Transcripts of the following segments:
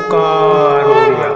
ओंकार ओडिया।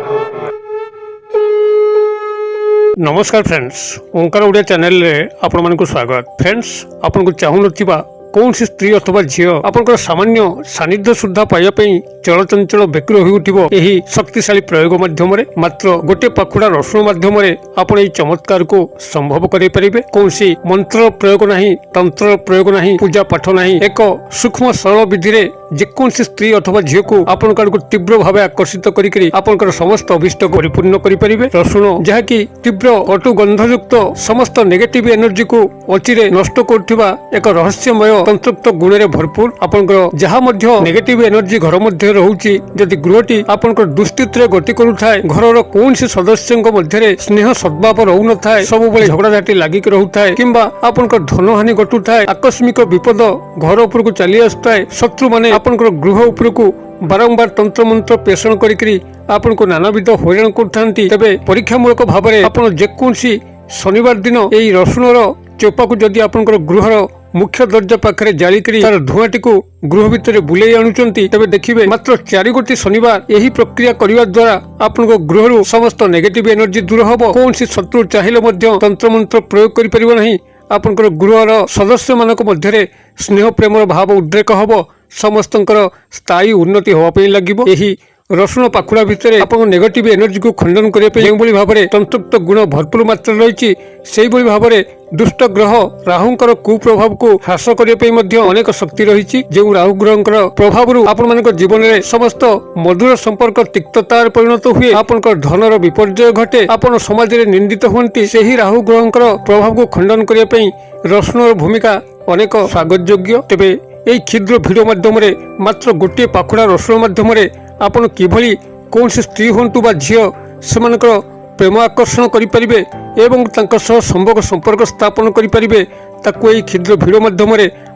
नमस्कार फ्रेंड्स, ओंकार ओडिया चैनल रे आपण मानकु स्वागत। फ्रेंड्स, आपण को चाहू नथिबा कौन सी स्त्री अथवा झील आपंकर सामान्य सानिध्य सुधा पाइबापी चलचंचल बेकुर हो उठिबो एही शक्तिशाली प्रयोग माध्यम मात्र गोटे पाखुड़ा रसुण माध्यम आपण एही चमत्कार को संभव करि परिबे। कौन सी मंत्र प्रयोग नहीं, तंत्र प्रयोग नहीं, पूजा पाठ नहीं, एक सूक्ष्म सरल विधि रे जेकोसी स्त्री अथवा झील को आपण को तीव्र भाव आकर्षित करिकरी आपनकर समस्त अभिष्ट को परिपूर्ण करि परिबे। रसुण जहाँकि तीव्र कटु गंधयुक्त समस्त नेगेटिव एनर्जी को अचिरे नष्ट करथिबा एक रहस्यमय तंत्रयुक्त गुण रे भरपूर। आपनकर जहाँ मध्य नेगेटिव एनर्जी घर मध्य रहउची, जदि गृहटी आपनकर दुस्थिति रे गति करूथाय, घरर कौनसी सदस्यଙ୍କ मध्य स्नेह सद्भाव रहु न थाए, सब बेले झगड़ा झाटी लागि के रहउथाय, किंबा आपनकर धन हानि घटुथाय, आकस्मिक विपद घर ऊपर को चली आसुथाय, शत्रु माने आपनकर गृह ऊपर को बारंबार तंत्र मंत्र पेषण करिकरी आपन को नानाविध हैरान करथांती, तेबे परीक्षामूलक भाव में आपन जेकोसी शनिवार दिन एई रसुणर चोपा को जदि आपनकर गृहर मुख्य दरजा पाखे जालिकरी तार धुआटी को गृह भितर बुलाई आणुचंती, तेबे देखिबे मात्र 4 गोटी शनिवार यही प्रक्रिया करने द्वारा आपन गृह समस्त नेगेटिव एनर्जी दूर हबो। कौन सी शत्रु चाहिए मध्य तंत्र मंत्र प्रयोग करि परिबो नहीं। आपनकर गृहर सदस्य मानक मध्य स्नेह प्रेमर भाव उद्रेक हबो, समस्तंकर स्थायी उन्नति होवा पई लागिबो। एही रसुण पाखुड़ा भितर आपन नेगेटिव एनर्जी को खंडन करने जो भाव में तंत्रयुक्त गुण भरपूर मात्रा रही, से भाव में दुष्ट ग्रह राहुंकर कुप्रभाव को ह्रास करने अनेक शक्ति रही। जो राहु ग्रह प्रभाव आपण मान जीवन में समस्त मधुर संपर्क तिक्ततार परिणत हुए, आपन धनर विपर्यय घटे, आपन समाज में निंदित हुंती, से ही राहु ग्रह प्रभाव को खंडन करने रसुणर भूमिका अनेक स्वागत योग्य। तेबे यही क्षुद्र भिडियो माध्यम मात्र गोटे पाखुड़ा रसुण माध्यम आपण किभली कौन सी स्त्री हूँ बा झील से प्रेम आकर्षण करें एवं संभोग संपर्क स्थापन करें, ताकू यही क्षुद्र भिडियो माध्यम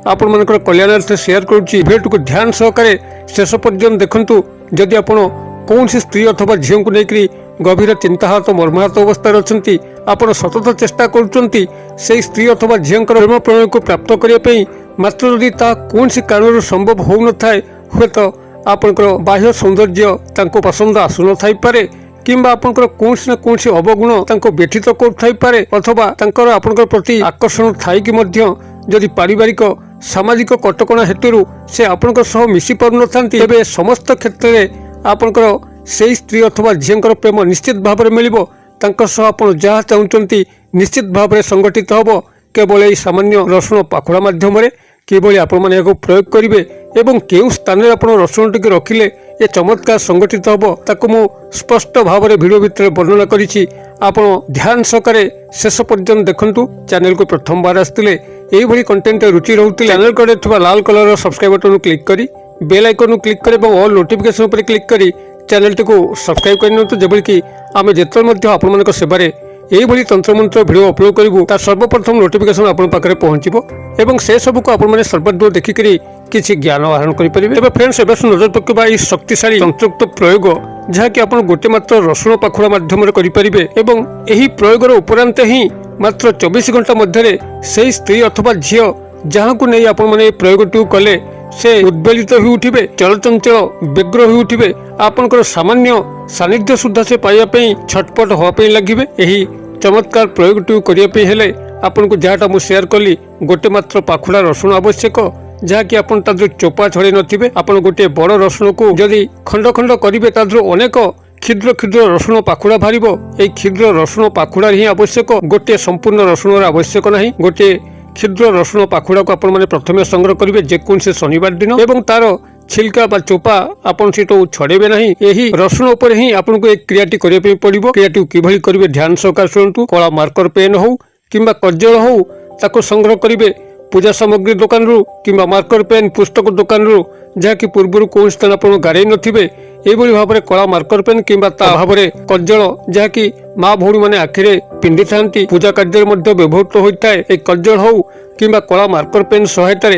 आपण मानकर कल्याणार्थ शेयर करुच्ची। भिडियो को ध्यान सहकारे शेष पर्यंत देखंतु। जदि आपण कौन सी स्त्री अथवा झील को लेकर गभीर चिंताहत मर्माहत अवस्था अच्छा, आपण सतत चेष्टा करुँच से स्त्री अथवा झील प्रेम प्रणय को प्राप्त करने, मात्र यदि ता कौन सी कारण संभव हो न थाए, हुए तो आपनकर बाह्य सौंदर्य तांको पसंद आसु न थाई पारे, किंबा आपनकर कोनसी न कोनसी अवगुण तांको व्यथित करथाई पारे, अथवा तांकर आपनकर प्रति आकर्षण थाई कि मध्य जदि पारिवारिक सामाजिक कटकणा हेतु से आपनकर सह मिसी पारु न थांती, तेबे समस्त क्षेत्र में आपनकर सेही स्त्री अथवा झील प्रेम निश्चित भाव में मिलिबो। तांको सह आपण जहाँ चाहुचंती निश्चित भाव में संगठित हबो। केवल यही सामान्य रसुण पाखुड़ा माध्यम किभली आपण माने याको प्रयोग करिवे एवं केउ स्थान रे आपण रसुण टिके रखिले ए चमत्कार संगठित हबो, ताको मु स्पष्ट भाव में भिडियो भितर वर्णना करिछि। आपण ध्यान सहकारे शेष पर्यंत देखंतु। चैनल को प्रथम बार आस्तिले एही भली कंटेंट रुचि रहउतिले चैनल को थिबा लाल कलर सब्सक्राइब बटन क्लिक करी बेल आइकन क्लिक करी एवं ऑल नोटिफिकेशन पर क्लिक करी चैनल टी को सब्सक्राइब करनियंतु, जेबली कि आमे जेतल मध्य आपण मानक सेबारे यही भली तंत्र मंत्र भिडियो अपलोड करूँ तार सर्वप्रथम नोटिफिकेशन आपन पाखरे पहुँचबो एवं से सब को आपण माने सर्वदूर देखिकरी किसी ज्ञान आहरण करि परिबे। एबे फ्रेंड्स, एबे नजर पकेबा ई शक्तिशाली तंत्रयुक्त प्रयोग जहाँकि आपण गोटे मात्र रसुण पाखुड़ा माध्यम करि परिबे एवं एही प्रयोगर उपरांत ही मात्र 24 घंटा मध्य से स्त्री अथवा झील जहाँ को नहीं आपण माने प्रयोगटी कले से उद्वेलित हो उठिबे, चलचंचल व्यग्र हो उठिबे, आपनकर सामान्य सानिध्य सुधा से पाइबापी छटपट होवापी लगिबे। एही चमत्कार प्रयोगटी करने हेले आपन को जहाँटा मु शेयर कली गोटे मात्र पाखुड़ा रसुण आवश्यक, जहाँकि आपन तादर चोपा छड़े नथिबे। आपन गोटे बड़ रसुण को जदि खंड खंड करिवे तादर अनेक क्षुद्र क्षुद्र रसुण पाखुड़ा बाहरिबो। एई क्षुद्र रसुण पाखुड़ा ही आवश्यक, गोटे संपूर्ण रसुणर आवश्यक नहीं। गोटे क्षुद्र रसुण पाखुड़ा को आपण माने प्रथमे संग्रह करिवे जेकोसी शनिवार दिन एवं तार छिलका बा चोपा आपन सेटो छड़ेबे नहीं। यही रसुण उपर ही आपन को एक क्रियाटी करिवे पड़िबो। क्रियाटी किभली करिवे ध्यान सहकार सुनतु। कला मार्कर पेन हो किंबा कज्जल हो ताको संग्रह करिवे पूजा सामग्री दुकान रु किंबा मार्कर पेन पुस्तक दुकान रु, जहाँकि पूर्व कौन स्थान आप गाड़े नथिबे। एभली भाव में कला मार्कर पेन किंबा ता भाव में कज्जल जहाँकि माँ भौणी माने आखिरे पिंधि थांती, पूजा कार्य में व्यवहृत होता है। एक कज्जल हो किंबा कला मार्कर पेन सहायता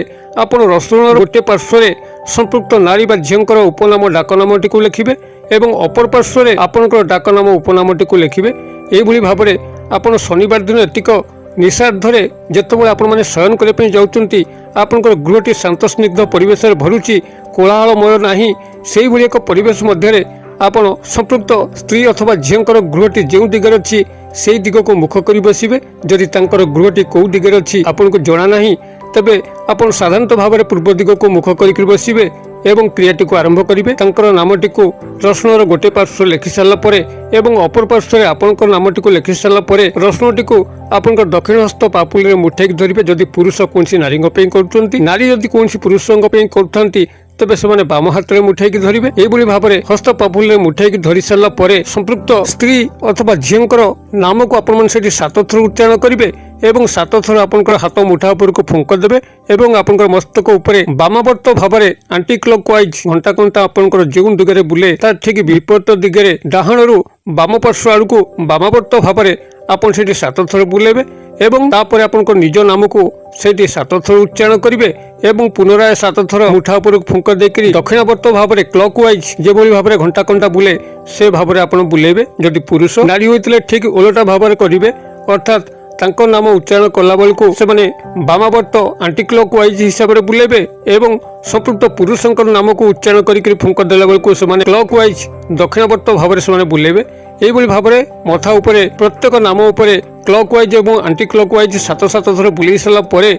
आपण रसुण गोटे पार्श्व संपृक्त नारी बा झींकर उपनाम डाकनामटी को लिखिबे एवं अपर पार्श्व आपणकर डाकनाम उपनामटी को लिखिबे। एभली भाव में आपण शनिवार दिन एतिक निशार्धरे जेतेबेले आपण माने शयन करने जाउचंती आपणकर गृहटी शांत स्निग्ध परिवेश भरुची, कोलाहलमय नाही, सेही भली एक परिवेश मध्य ଆପଣ ସମ୍ପୃକ୍ତ ସ୍ତ୍ରୀ ଅଥବା ଝିଅଙ୍କର ଗୃହଟି ଯେଉଁ ଦିଗରେ ଅଛି ସେହି ଦିଗକୁ ମୁଖ କରି ବସିବେ। ଯଦି ତାଙ୍କର ଗୃହଟି କେଉଁ ଦିଗରେ ଅଛି ଆପଣଙ୍କୁ ଜଣା ନାହିଁ, ତେବେ ଆପଣ ସାଧାରଣତଃ ଭାବରେ ପୂର୍ବ ଦିଗକୁ ମୁଖ କରିକି ବସିବେ ଏବଂ କ୍ରିୟାଟିକୁ ଆରମ୍ଭ କରିବେ। ତାଙ୍କର ନାମଟିକୁ ରସୁଣର ଗୋଟେ ପାର୍ଶ୍ୱ ଲେଖି ସାରିଲା ପରେ ଏବଂ ଅପର ପାର୍ଶ୍ୱରେ ଆପଣଙ୍କର ନାମଟିକୁ ଲେଖି ସାରିଲା ପରେ ରସୁଣଟିକୁ ଆପଣଙ୍କ ଦକ୍ଷିଣ ହସ୍ତ ପାପୁଲିରେ ମୁଠେଇକି ଧରିବେ। ଯଦି ପୁରୁଷ କୌଣସି ନାରୀଙ୍କ ପାଇଁ କରୁଛନ୍ତି, ନାରୀ ଯଦି କୌଣସି ପୁରୁଷଙ୍କ ପାଇଁ କରୁଥାନ୍ତି, ତେବେ ସେମାନେ ବାମ ହାତରେ ମୁଠେଇକି ଧରିବେ। ଏଇଭଳି ଭାବରେ ହସ୍ତ ପାପୁଲିରେ ମୁଠେଇକି ଧରି ସାରିଲା ପରେ ସମ୍ପୃକ୍ତ ସ୍ତ୍ରୀ ଅଥବା ଝିଅଙ୍କର ନାମକୁ ଆପଣମାନେ ସେଠି 7 ଥର ଉଚ୍ଚାରଣ କରିବେ ଏବଂ 7 ଥର ଆପଣଙ୍କର ହାତ ମୁଠା ଉପରକୁ ଫୁଙ୍କ ଦେବେ ଏବଂ ଆପଣଙ୍କର ମସ୍ତକ ଉପରେ ବାମାବର୍ତ୍ତ ଭାବରେ ଆଣ୍ଟି କ୍ଲକ୍ ୱାଇଜ୍ ଘଣ୍ଟା ଘଣ୍ଟା ଆପଣଙ୍କର ଯେଉଁ ଦିଗରେ ବୁଲେ ତାର ଠିକ୍ ବିପରୀତ ଦିଗରେ ଡାହାଣରୁ ବାମ ପାର୍ଶ୍ୱ ଆଡ଼କୁ ବାମାବର୍ତ୍ତ ଭାବରେ ଆପଣ ସେଠି 7 ଥର ବୁଲେଇବେ ଏବଂ ତାପରେ ଆପଣଙ୍କ ନିଜ ନାମକୁ ସେଇଠି 7 ଥର ଉଚ୍ଚାରଣ କରିବେ ଏବଂ ପୁନରାୟ 7 ଥର ମୁଠା ଉପରକୁ ଫୁଙ୍କ ଦେଇକରି ଦକ୍ଷିଣାବର୍ତ୍ତ ଭାବରେ କ୍ଲକ୍ ୱାଇଜ୍ ଯେଭଳି ଭାବରେ ଘଣ୍ଟା ଘଣ୍ଟା ବୁଲେ ସେ ଭାବରେ ଆପଣ ବୁଲେଇବେ। ଯଦି ପୁରୁଷ ନାରୀ ହୋଇଥିଲେ ଠିକ୍ ଓଲଟା ଭାବରେ କରିବେ, ଅର୍ଥାତ୍ ତାଙ୍କ ନାମ ଉଚ୍ଚାରଣ କଲା ବେଳକୁ ସେମାନେ ବାମାବର୍ତ୍ତ ଆଣ୍ଟି କ୍ଲକ୍ ୱାଇଜ୍ ହିସାବରେ ବୁଲେଇବେ ଏବଂ ସମ୍ପୃକ୍ତ ପୁରୁଷଙ୍କର ନାମକୁ ଉଚ୍ଚାରଣ କରିକି ଫୁଙ୍କ ଦେଲା ବେଳକୁ ସେମାନେ କ୍ଲକ୍ ୱାଇଜ୍ ଦକ୍ଷିଣାବର୍ତ୍ତ ଭାବରେ ସେମାନେ ବୁଲେଇବେ। এইভাবে ভাবে মথা উপরে প্রত্যেক নাম উপরে ক্লক ওয়াইজ এবং আন্টি ক্লক ওয়াইজ 7 থর বুলাই সারা পরে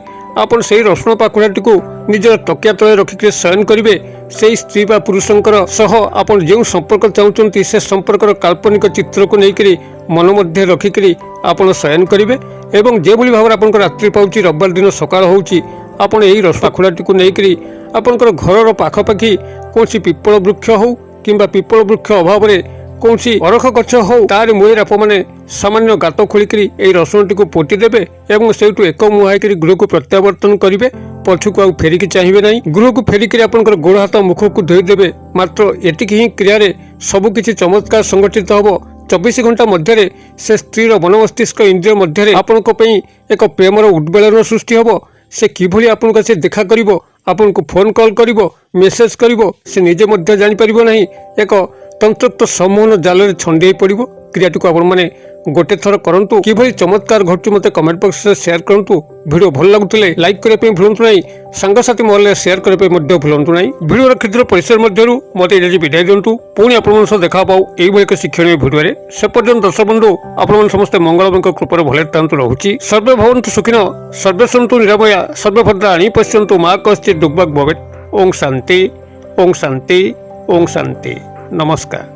আপন সেই রসুণ পাখুড়াটি নিজের তকিয়া তলে রক্ষিকি শয়ন করবে। সেই স্ত্রী বা পুরুষঙ্কর সহ আপন যে সম্পর্ক চাহুଛନ୍ତି সে সম্পর্কর কাল্পনিক চিত্রকু নেইকরি মন মধ্যে রক্ষিকি আপন শয়ন করবে এবং যেভাবে ভাবে আপনার রাত্রি পাচ্ছি রবিবার দিন সকাল হচ্ছে আপন এই রস পাখুড়াটি নেইকরি আপনার ঘরর পাখাপাখি কৌশি পিপল বৃক্ষ হও কিংবা পিপল বৃক্ষ অভাবে কৌশি অরখ গছ হও তার মূଳରେ আপনার সামান্য গাত খোলিকি এই রসুণটি পোটি দেবে এবং সেইটু এক মুহাইকি গৃহକୁ প্রত্যাবর্তন করবে। পছকু আউ ফেরিকি চাহিবে না। গৃহକୁ ফেরিকি আপনার গোড় হাত মুখকু ধোইদেবে। মাত্র এটিকি হি ক্রিয়ারে সবুকিছি চমৎকার সংগঠিত হব। 24 ঘণ্টা মধ্যে সে স্ত্রীর মনমস্তিষ্ক ইন্দ্রিয় মধ্যে আপনার এক প্রেমর উদ্বেলন সৃষ্টি হব। সে কিভাবে আপনার কাছে দেখা করব, আপনার ফোন কল করব, মেসেজ করব, সে নিজে মধ্যে জাঁপার না। এক তন্ত্রোক্ত সম্মোহন জালরে ছন্দি পড়ব। ক্রিয়াটি আপনার গোटे थर करंतु किभली चमत्कार घटू मते कमेंट बॉक्स रे शेयर करंतु। वीडियो भल लागुतले लाइक करे पे भूलंतु नाही, सांगसाथी मोहल्ले शेयर करे पे मध्य भूलंतु नाही। वीडियो रे क्षुद्र परिसर मध्यरु मते एजी विदाय दियंतु। पुणी आपन सह देखा पाऊ एई भली एक शिक्षणीय वीडियो रे। से पर्यंत दर्शक बंधु आपन समस्त मंगलमयक कृपार भले तांतु रहूची। सर्वे भवन्तु सुखिनो, सर्वे सन्तु निरामया, सर्वे भद्राणि पश्यन्तु मा कश्चित् दुर्भाग् भवेत्। ओम शांति, ओम शांति, ओम शांति। नमस्कार।